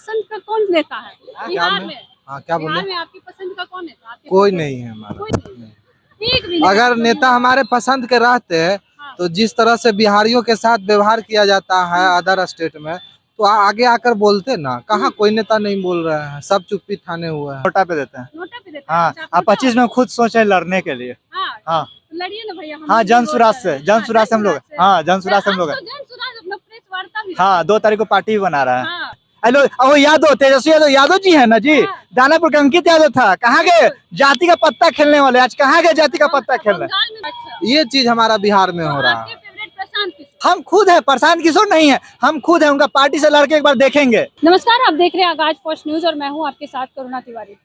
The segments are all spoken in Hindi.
पसंद का कौन नेता है बिहार में? हाँ, क्या बोले? बिहार में आपकी पसंद का कौन नेता? कोई नहीं है हमारा। कोई नहीं। एक भी नहीं। अगर नेता हमारे पसंद के रहते हैं तो जिस तरह से बिहारियों के साथ व्यवहार किया जाता है अदर स्टेट में, तो आगे आकर बोलते ना। कहाँ कोई नेता नहीं बोल रहे हैं, सब चुप्पी ठाने हुए हैं। नोटा पे देते हैं। नोटा पे देते हैं। हाँ, अच्छा, आप 25 में खुद सोचे लड़ने के लिए। हाँ, लड़िए ना भैया। हाँ, जन सुराज से हम लोग। हाँ, जन सुराज से हम लोग। जन सुराज अपना प्रेस वार्ता भी। हाँ, 2 तारीख को पार्टी भी बना रहा है। हाँ। हेलो, वो यादव, तेजस्वी यादव, यादव जी है ना जी। दानापुर का अंकित यादव था, कहाँ गए जाति का पत्ता खेलने वाले? आज कहाँ गए जाति का पत्ता खेलने? ये चीज हमारा बिहार में हो रहा है। हम खुद है, प्रशांत किशोर नहीं है, हम खुद है। उनका पार्टी से लड़के एक बार देखेंगे। नमस्कार, आप देख रहे हैं आगाज फर्स्ट न्यूज और मैं हूं आपके साथ करुणा तिवारी।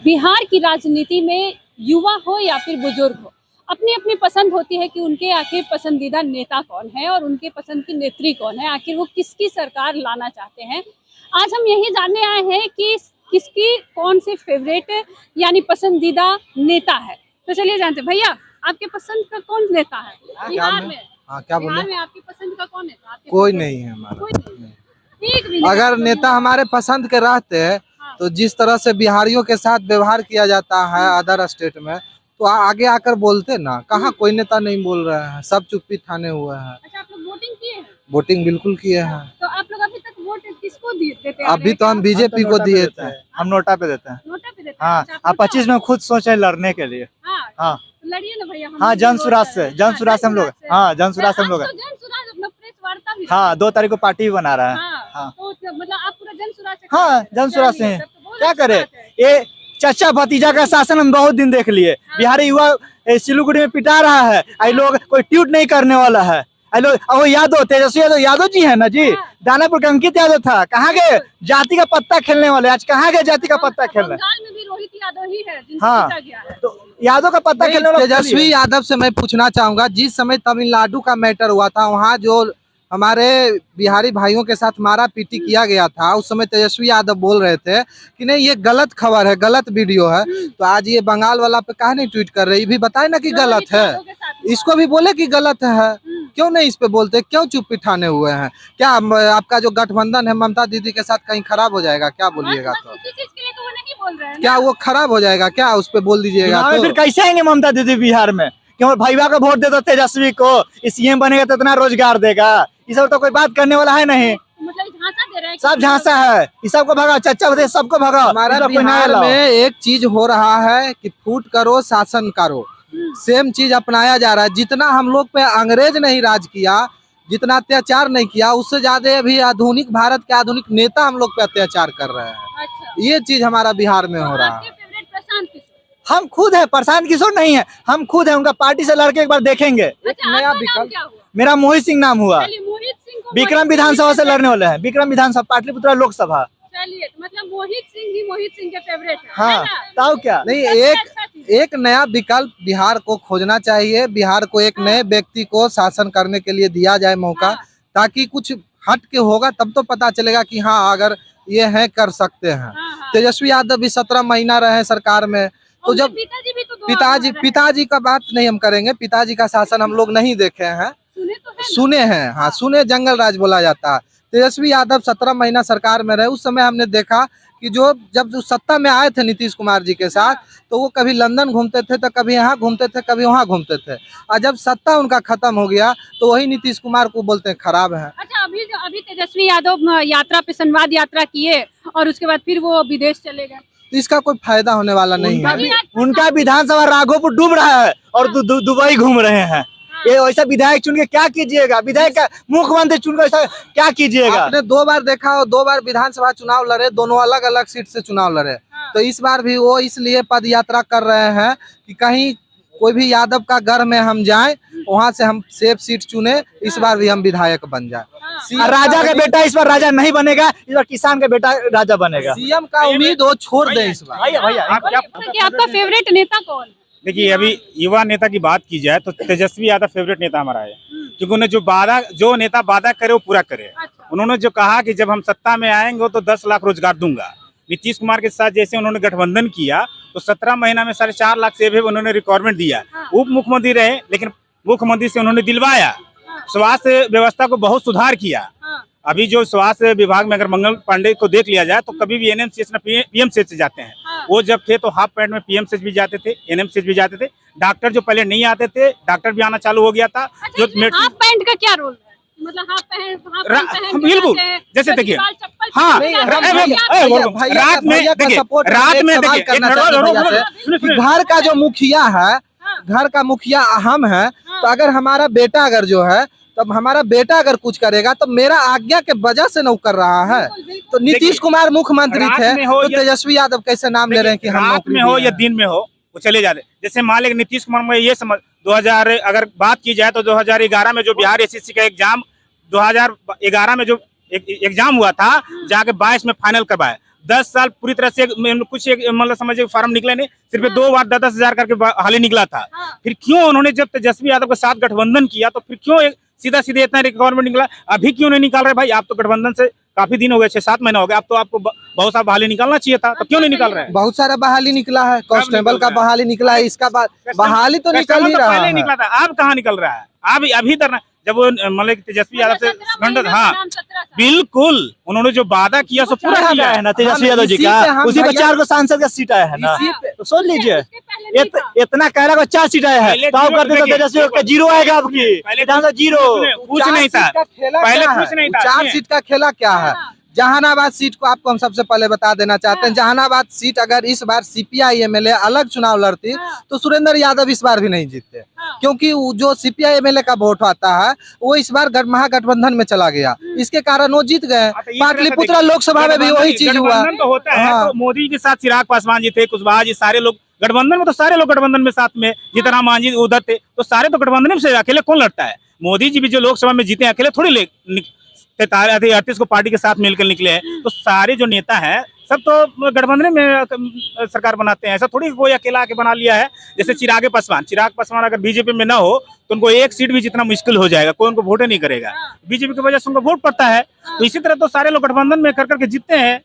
बिहार की राजनीति में युवा हो या फिर बुजुर्ग हो, अपनी अपनी पसंद होती है कि उनके आखिर पसंदीदा नेता कौन है और उनके पसंद की नेत्री कौन है, आखिर वो किसकी सरकार लाना चाहते हैं। आज हम यही जानने आए हैं कि किसकी कौन से फेवरेट यानी पसंदीदा नेता है। तो चलिए जानते हैं। भैया, आपके पसंद का कौन नेता है बिहार में? हाँ, क्या बोले? बिहार में आपकी पसंद का कौन नेता? कोई नहीं है हमारा। कोई नहीं। एक भी नहीं। अगर नेता हमारे पसंद के रहते हैं तो जिस तरह से बिहारियों के साथ व्यवहार किया जाता है अदर स्टेट में, तो आगे आकर बोलते ना। कहाँ कोई नेता नहीं बोल रहे हैं, सब चुप्पी ठाने हुए हैं। अच्छा, आप लोग वोटिंग किए हैं? वोटिंग बिल्कुल किए हैं। तो आप लोग अभी तक वोट किसको देते हैं? अभी तो हम बीजेपी को दिए थे। हम नोटा पे देते हैं। नोटा पे देते हैं। हाँ, अच्छा, आप 25 में खुद सोचे लड़ने के लिए। हाँ, लड़िए ना भैया। हाँ, जन सुराज से हम लोग। हाँ, जन सुराज हम लोग। जन सुराज अपना प्रेस वार्ता भी। हाँ, 2 तारीख को पार्टी भी बना रहा है। हाँ, तो मतलब आप पूरा जन सुराज से। हाँ, जन सुराज से हैं। क्या करे, ये चाचा भतीजा का शासन हम बहुत दिन देख लिए। बिहारी युवा सिलीगुड़ी में पिटा रहा है, आई लोग कोई ट्वीट नहीं करने वाला है। आई लोग, वो यादव, तेजस्वी यादव, यादव जी है ना जी। दानापुर का अंकित यादव था, कहाँ गए जाति का पत्ता खेलने वाले? आज कहाँ गए जाति का पत्ता खेलने? बंगाल में भी रोहित यादव ही है जिनसे हाँ, जीता गया है। तो यादव का पत्ता खेलने वाला तेजस्वी यादव से मैं पूछना चाहूंगा, जिस समय तमिलनाडु का मैटर हुआ था, वहाँ जो हमारे बिहारी भाइयों के साथ मारा पीटी किया गया था, उस समय तेजस्वी यादव बोल रहे थे कि नहीं ये गलत खबर है, गलत वीडियो है। तो आज ये बंगाल वाला पे काहे नहीं ट्वीट कर रहे? ये भी बताए ना कि गलत है, इसको भी बोले कि गलत है। क्यों नहीं इस पे बोलते? क्यों चुप्पी ठाने हुए हैं? क्या आपका जो गठबंधन है ममता दीदी के साथ कहीं खराब हो जाएगा? क्या बोलिएगा? तो क्या वो खराब हो जाएगा क्या? उस पे बोल दीजिएगा तो फिर कैसे आएंगे ममता दीदी बिहार में? क्यों भैया को वोट दे दो तेजस्वी को, सीएम बनेगा तो इतना रोजगार देगा। ये सब तो कोई बात करने वाला है नहीं। मतलब झांसा दे रहा है। सब झांसा है, ये सबको भगा, चच्चा भतीजा सबको भगा। हमारा बिहार में एक चीज हो रहा है कि फूट करो शासन करो, सेम चीज अपनाया जा रहा है। जितना हम लोग पे अंग्रेज नहीं राज किया, जितना अत्याचार नहीं किया, उससे ज्यादा अभी आधुनिक भारत के आधुनिक नेता हम लोग पे अत्याचार कर रहे हैं। अच्छा। ये चीज हमारा बिहार में हो रहा है। हम खुद है, प्रशांत किशोर नहीं है, हम खुद है। उनका पार्टी से लड़के एक बार देखेंगे। नया विकल्प। मेरा मोहित सिंह नाम हुआ। मोहित सिंह को विक्रम विधानसभा से लड़ने वाले हैं, विक्रम विधानसभा, पाटलिपुत्र लोकसभा। चलिए, मतलब मोहित सिंह ही मोहित सिंह के फेवरेट है। हाँ, तो क्या नहीं, एक नया विकल्प बिहार को खोजना चाहिए। बिहार को एक नए व्यक्ति को शासन करने के लिए दिया जाए मौका, ताकि कुछ हट के होगा तब तो पता चलेगा कि हाँ अगर ये है कर सकते हैं। तेजस्वी यादव भी 17 महीना रहे सरकार में, तो जब पिताजी का बात नहीं हम करेंगे, पिताजी का शासन हम लोग नहीं देखे हैं, सुने हैं। हाँ, सुने जंगल राज बोला जाता है। तेजस्वी यादव 17 महीना सरकार में रहे, उस समय हमने देखा कि जब सत्ता में आए थे नीतीश कुमार जी के साथ, तो वो कभी लंदन घूमते थे, तो कभी यहाँ घूमते थे, कभी वहाँ घूमते थे। और जब सत्ता उनका खत्म हो गया तो वही नीतीश कुमार को बोलते हैं खराब है। अच्छा, अभी तेजस्वी यादव यात्रा पे संवाद यात्रा किए और उसके बाद फिर वो विदेश चले गए, तो इसका कोई फायदा होने वाला नहीं है। उनका विधानसभा राघोपुर डूब रहा है और दुबई घूम रहे हैं। ये वैसा विधायक चुन के क्या कीजिएगा? विधायक का मुख्यमंत्री चुन के ऐसा क्या कीजिएगा? आपने 2 बार देखा हो, 2 बार विधानसभा चुनाव लड़े, दोनों अलग अलग सीट से चुनाव लड़े। तो इस बार भी वो इसलिए पद यात्रा कर रहे हैं कि कहीं कोई भी यादव का घर में हम जाएं, वहां से हम सेफ सीट चुने, इस बार भी हम विधायक बन जाए। राजा का बेटा इस बार राजा नहीं बनेगा, इस बार किसान का बेटा राजा बनेगा। सीएम का उम्मीद वो छोड़ दे इस बार। भैया आपका फेवरेट नेता कौन? देखिए, अभी युवा नेता की बात की जाए तो तेजस्वी यादव फेवरेट नेता हमारा है, क्योंकि उन्हें जो नेता वादा करे वो पूरा करे। उन्होंने जो कहा कि जब हम सत्ता में आएंगे तो 10 लाख रोजगार दूंगा। नीतीश कुमार के साथ जैसे उन्होंने गठबंधन किया तो 17 महीना में 4.5 लाख से भी उन्होंने रिक्वायरमेंट दिया। उप मुख्यमंत्री रहे, लेकिन मुख्यमंत्री से उन्होंने दिलवाया। स्वास्थ्य व्यवस्था को बहुत सुधार किया। अभी जो स्वास्थ्य विभाग में अगर मंगल पांडे को देख लिया जाए तो कभी भी एनएमसीएच में पीएमसीएच से जाते हैं। हाँ। वो जब थे तो हाफ पैंट में पीएमसीएच भी जाते थे, एनएमसीएच भी जाते थे। डॉक्टर जो पहले नहीं आते थे, डॉक्टर भी आना चालू हो गया था। अच्छा, इसमें हाफ पैंट का क्या रोल है? मतलब हाफ पैंट पहन के बिल्कुल, जाते हैं, जैसे कभी देखिए, बाल चप्पल हाँ, पहन के नहीं, जाते हैं, रात में देखिए, रात में देखिए, घर का जो मुखिया है, घर का मुखिया अहम है। तो अगर हमारा बेटा अगर जो है, तब हमारा बेटा अगर कुछ करेगा तो मेरा आज्ञा के वजह से न कर रहा है। तो नीतीश कुमार मुख्यमंत्री थे तो तेजस्वी यादव कैसे नाम ले रहे हैं कि हम रात में हो या दिन में हो वो चले जाते। जैसे मान लें नीतीश कुमार में ये समझ 2000 अगर बात की जाए तो 2011 में जो बिहार एसएससी का एग्जाम 2011 में जो एग्जाम हुआ था, जाके 22 में फाइनल करवाया। 10 साल पूरी तरह से कुछ मतलब समझिए फार्म निकले नहीं, सिर्फ 2 बार 10-10 हजार करके हाल ही निकला था। फिर क्यों उन्होंने जब तेजस्वी यादव के साथ गठबंधन किया तो फिर क्यों सीधा सीधे इतना रिक्वायरमेंट निकला? अभी क्यों नहीं निकाल रहे भाई? आप तो गठबंधन से काफी दिन हो गए, 6-7 महीने हो गए, अब तो आपको बहुत सारा बहाली निकालना चाहिए था, तो क्यों नहीं निकाल रहे हैं? बहुत सारा बहाली निकला है, कांस्टेबल का बहाली निकला है, इसका बहाली तो निकल ही रहा पहले है। निकला था, अब कहाँ निकल रहा है? अभी तक जब वो मतलब तेजस्वी यादव से गठबंधन, हाँ बिल्कुल, उन्होंने जो वादा किया सो पूरा किया है ना तेजस्वी यादव जी का। उसी पर 4 सांसद का सीट आया है ना, तो सुन लीजिए, इतना कह रहा है 4 सीट आया है, तो आप करते तो तेजस्वी का 0 आएगा आपकी, 0 कुछ नहीं था पहले, कुछ नहीं था। 4 सीट का खेला क्या है? जहानाबाद सीट को आपको हम सबसे पहले बता देना चाहते हैं, जहानाबाद सीट अगर इस बार सीपीआई एमएलए अलग चुनाव लड़ती तो सुरेंद्र यादव इस बार भी नहीं जीतते, क्योंकि जो सीपीआई एमएलए का वोट आता है वो इस बार महागठबंधन में चला गया, इसके कारण वो जीत गए। पाटलिपुत्र लोकसभा में भी वही चीज हुआ। तो होता है, तो मोदी के साथ चिराग पासवान जी थे, कुशवाहा जी, सारे लोग गठबंधन में, तो सारे लोग गठबंधन में साथ में, जीतन राम मांझी उधर थे, तो सारे तो गठबंधन में से, अकेले कौन लड़ता है? मोदी जी भी जो लोकसभा में जीते अकेले थोड़ी 38 को पार्टी के साथ मिलकर निकले हैं। तो सारे जो नेता हैं सब तो गठबंधन में सरकार बनाते हैं, ऐसा थोड़ी कोई अकेला आके बना लिया है। जैसे चिराग पासवान अगर बीजेपी में ना हो तो उनको एक सीट भी जितना मुश्किल हो जाएगा, कोई उनको वोट नहीं करेगा, बीजेपी की वजह से उनको वोट पड़ता है। तो इसी तरह तो सारे लोग गठबंधन में कर करके जीतते हैं।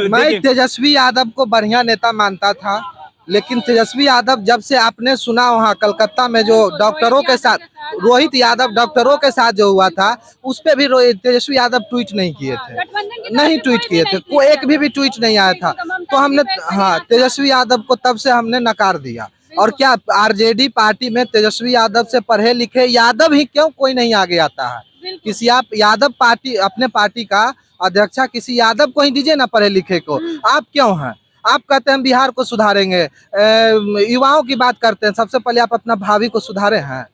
मैं तेजस्वी यादव को बढ़िया नेता मानता था, लेकिन तेजस्वी यादव जब से आपने सुना वहाँ कलकत्ता में जो डॉक्टरों के साथ, रोहित यादव डॉक्टरों के साथ जो हुआ था, उस पे भी तेजस्वी यादव ट्वीट नहीं किए थे, नहीं ट्वीट किए थे, कोई एक भी ट्वीट नहीं आया था। तो हमने तेजस्वी यादव को तब से हमने नकार दिया। और क्या आरजेडी पार्टी में तेजस्वी यादव से पढ़े लिखे यादव ही क्यों कोई नहीं आगे आता है? किसी आप यादव पार्टी, अपने पार्टी का अध्यक्षा किसी यादव को ही दीजिए ना पढ़े लिखे को। आप क्यों हैं? आप कहते हैं बिहार को सुधारेंगे, युवाओं की बात करते हैं, सबसे पहले आप अपना भावी को सुधारे हैं?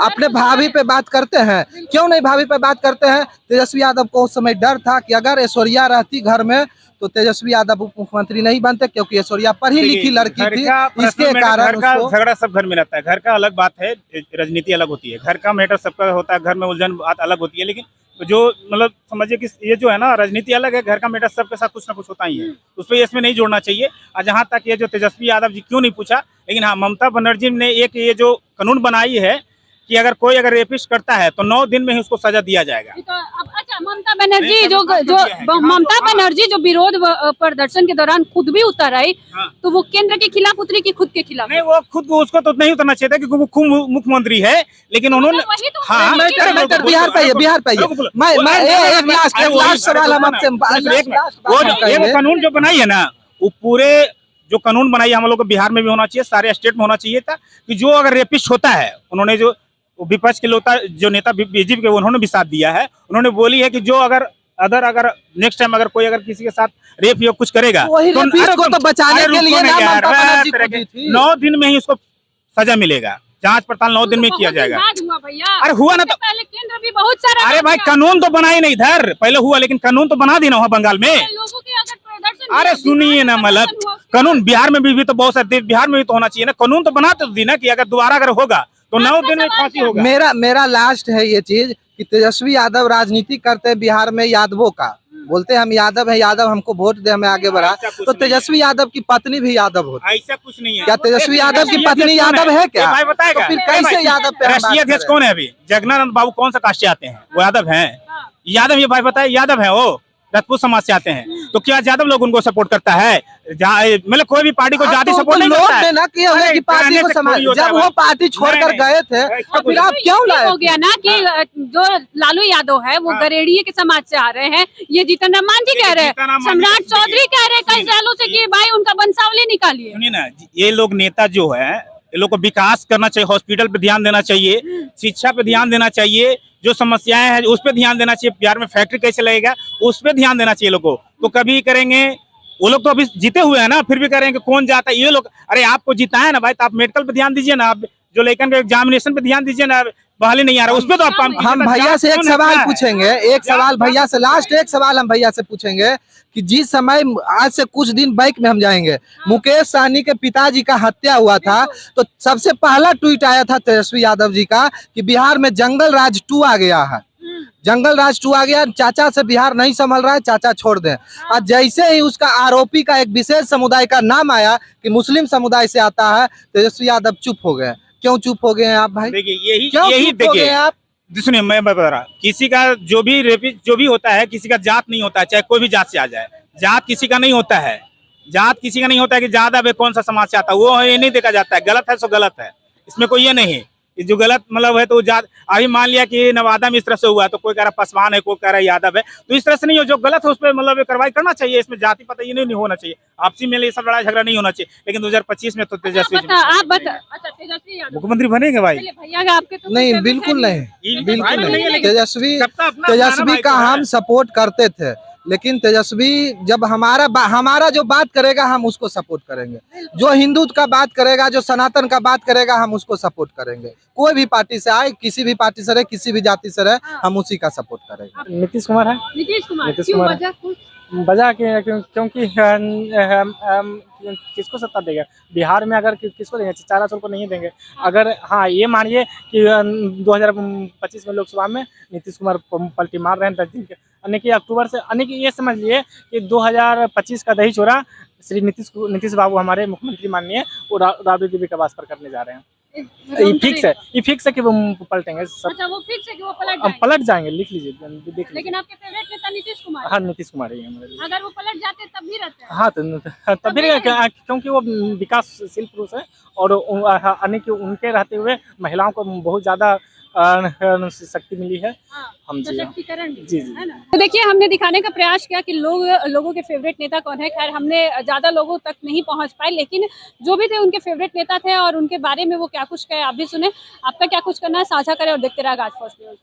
अपने भावी पे बात करते हैं, क्यों नहीं भावी पे बात करते हैं? तेजस्वी यादव को उस समय डर था कि अगर ऐश्वर्या रहती घर में तो तेजस्वी यादव उप मुख्यमंत्री नहीं बनते, क्योंकि ऐश्वर्या पढ़ी लिखी लड़की थी, इसके कारण झगड़ा सब घर में रहता है। घर का अलग बात है, राजनीति अलग होती है, घर का मैटर सबका होता है, घर में उलझन बात अलग होती है। लेकिन जो मतलब समझिए कि ये जो है ना, राजनीति अलग है, घर का मैटर सबके साथ कुछ ना कुछ होता ही है, उस पर इसमें नहीं जोड़ना चाहिए। और जहाँ तक ये जो तेजस्वी यादव जी क्यों नहीं पूछा, लेकिन हाँ, ममता बनर्जी ने एक ये जो कानून बनाई है कि अगर कोई रेपिस्ट करता है तो 9 दिन में ही उसको सजा दिया जाएगा। अच्छा, ममता बनर्जी जो विरोध प्रदर्शन के दौरान खुद भी उतर आई, तो वो केंद्र के खिलाफ उतरी कि खुद के खिलाफ? नहीं, वो खुद को उसको तो नहीं उतरना चाहिए था, क्योंकि वो खुद मुख्यमंत्री है, लेकिन उन्होंने बिहार पे मैं एक लास्ट सवाल हम आपसे, वो कानून जो बनाई है ना, वो पूरे जो कानून बनाई हम लोग को बिहार में भी होना चाहिए, सारे स्टेट में होना चाहिए था, कि जो अगर रेपिस्ट होता है, उन्होंने जो विपक्ष के जो नेता बीजेपी के, उन्होंने भी साथ दिया है। उन्होंने बोली है कि जो अगर नेक्स्ट टाइम अगर कोई किसी के साथ रेप या कुछ करेगा तो बचाने के लिए 9 दिन में ही उसको सजा मिलेगा। जांच पड़ताल 9 दिन में किया जाएगा। अरे हुआ ना, तो पहले केंद्र भी बहुत सारा, अरे भाई कानून तो बनाए नहीं इधर, पहले हुआ, लेकिन कानून तो बना दी ना वहाँ बंगाल में। अरे सुनिए ना, मतलब कानून बिहार में भी तो बहुत सारे, बिहार में भी तो होना चाहिए ना, कानून तो बना तो दी ना, कि अगर दोबारा अगर होगा तो 9 दिन में फांसी होगा। मेरा लास्ट है ये चीज कि तेजस्वी यादव राजनीति करते हैं बिहार में यादवों का, बोलते हैं हम यादव हैं, यादव हमको वोट दे, हमें आगे बढ़ा। तो तेजस्वी यादव की पत्नी भी यादव होती? ऐसा कुछ नहीं है। क्या तेजस्वी यादव की पत्नी यादव है क्या? भाई बताएगा, तो फिर कैसे यादव पे राष्ट्रीय अध्यक्ष कौन है अभी? जगनानंद बाबू कौन सा कास्ट से आते हैं? वो यादव हैं? यादव, ये भाई बताए, यादव है वो? राजपूत समाज से आते हैं, तो क्या यादव लोग उनको सपोर्ट करता है? मतलब कोई भी पार्टी को जाति सपोर्ट नहीं करता है। ना कि हमें कि पार्टी को समाज, जब वो पार्टी छोड़कर गए थे तो फिर आप क्यों लाए? हो गया ना कि जो लालू यादव है वो गरेड़िए के समाज से आ रहे हैं, ये जीतन राम मांझी कह रहे हैं, सम्राट चौधरी कह रहे हैं कई सालों से कि भाई उनका वंशावली निकालिए। सुनिए ना, ये लोग नेता जो है, ये लोग को विकास करना चाहिए, हॉस्पिटल पे ध्यान देना चाहिए, शिक्षा पे ध्यान देना चाहिए, जो समस्याएं हैं उस पे ध्यान देना चाहिए, बिहार में फैक्ट्री कैसे लगेगा उस पे ध्यान देना चाहिए लोगों को। तो कभी करेंगे, वो लोग तो अभी जीते हुए हैं ना, फिर भी करेंगे कौन जाता है ये लोग। अरे आपको जीता है ना भाई, तो आप मेडिकल पे ध्यान दीजिए ना, आप जो लेकर के एग्जामिनेशन पे ध्यान दीजिए ना, बहाली नहीं आ रहा उस पे तो हम भैया से एक सवाल पूछेंगे, एक सवाल भैया से, लास्ट एक सवाल हम भैया से पूछेंगे कि जिस समय आज से कुछ दिन बैक में हम जाएंगे, मुकेश सहनी के पिताजी का हत्या हुआ था, तो सबसे पहला ट्वीट आया था तेजस्वी यादव जी का कि बिहार में जंगल राज 2 आ गया है, जंगल राज 2 आ गया, चाचा से बिहार नहीं संभल रहा है, चाचा छोड़ दें। और जैसे ही उसका आरोपी का एक विशेष समुदाय का नाम आया कि मुस्लिम समुदाय से आता है, तेजस्वी यादव चुप हो गए। क्यों चुप हो गए हैं आप भाई? देखिए क्यों यही चुप हो गए देखिए आप? सुनिए, मैं बता रहा, किसी का जो भी रेपिस्ट जो भी होता है, किसी का जात नहीं होता है, चाहे कोई भी जात से आ जाए, जात किसी का नहीं होता है, जात किसी का नहीं होता है कि ज्यादा वे कौन सा समाज से आता है, वो ये नहीं देखा जाता है, गलत है सो गलत है, इसमें कोई ये नहीं है जो गलत मतलब है तो जात। अभी मान लिया कि नवादा में इस तरह से हुआ, तो कोई कह रहा पासवान है, कोई कह रहा यादव है, तो इस तरह से नहीं हो, जो गलत है उस पर मतलब कार्रवाई करना चाहिए, इसमें जाति पता ये नहीं होना चाहिए, आपसी में ये सब लड़ाई झगड़ा नहीं होना चाहिए। लेकिन 2025 में तो तेजस्वी आप बता, अच्छा तेजस्वी यादव मुख्यमंत्री बनेंगे भाई? भैया का आपके तो नहीं, favorite बिल्कुल है नहीं, बिल्कुल नहीं, नहीं। तेजस्वी सबका अपना अपना तेजस्वी भाई का तो है। हम सपोर्ट करते थे, लेकिन तेजस्वी जब हमारा जो बात करेगा हम उसको सपोर्ट करेंगे, जो हिंदू का बात करेगा, जो सनातन का बात करेगा हम उसको सपोर्ट करेंगे। कोई भी पार्टी से आए, किसी भी पार्टी से रहे, किसी भी जाति से रहे, हम उसी का सपोर्ट करेंगे। नीतीश कुमार है। नीतीश कुमार नीतीश क्यों? कुमार। वजह कुछ? वजह क्योंकि किसको सत्ता देगा बिहार में? अगर किसको देंगे? चारा चौर को नहीं देंगे। अगर हाँ ये मानिए कि 2025 में लोकसभा में नीतीश कुमार पलटी मार रहे हैं 10 दिन के, यानी कि अक्टूबर से, यानी कि ये समझ लिए कि 2025 का दही चोरा श्री नीतीश बाबू हमारे मुख्यमंत्री माननीय वो राबड़ी देवी का वास पर करने जा रहे हैं। ये फिक्स है कि वो पलटेंगे सब। अच्छा, वो फिक्स है कि वो पलट हम जाएंगे। पलट जाएंगे, लिख लीजिए, देख लीजिए। लेकिन आपके फेवरेट नेता नीतीश कुमार हाँ, नीतीश कुमार ही है हमारे लिए। अगर वो पलट जाते तब भी रहते हैं। हाँ, तो तभी क्योंकि वो विकासशील पुरुष है और यानी कि उनके रहते हुए महिलाओं को बहुत ज्यादा शक्ति मिली है। हाँ, हम जी सशक्तिकरण जी है ना। तो देखिए, हमने दिखाने का प्रयास किया कि लोगों के फेवरेट नेता कौन है। खैर, हमने ज्यादा लोगों तक नहीं पहुंच पाए, लेकिन जो भी थे उनके फेवरेट नेता थे और उनके बारे में वो क्या कुछ कहे आप भी सुने। आपका क्या कुछ करना है साझा करें और देखते रहे आज फर्स्ट न्यूज।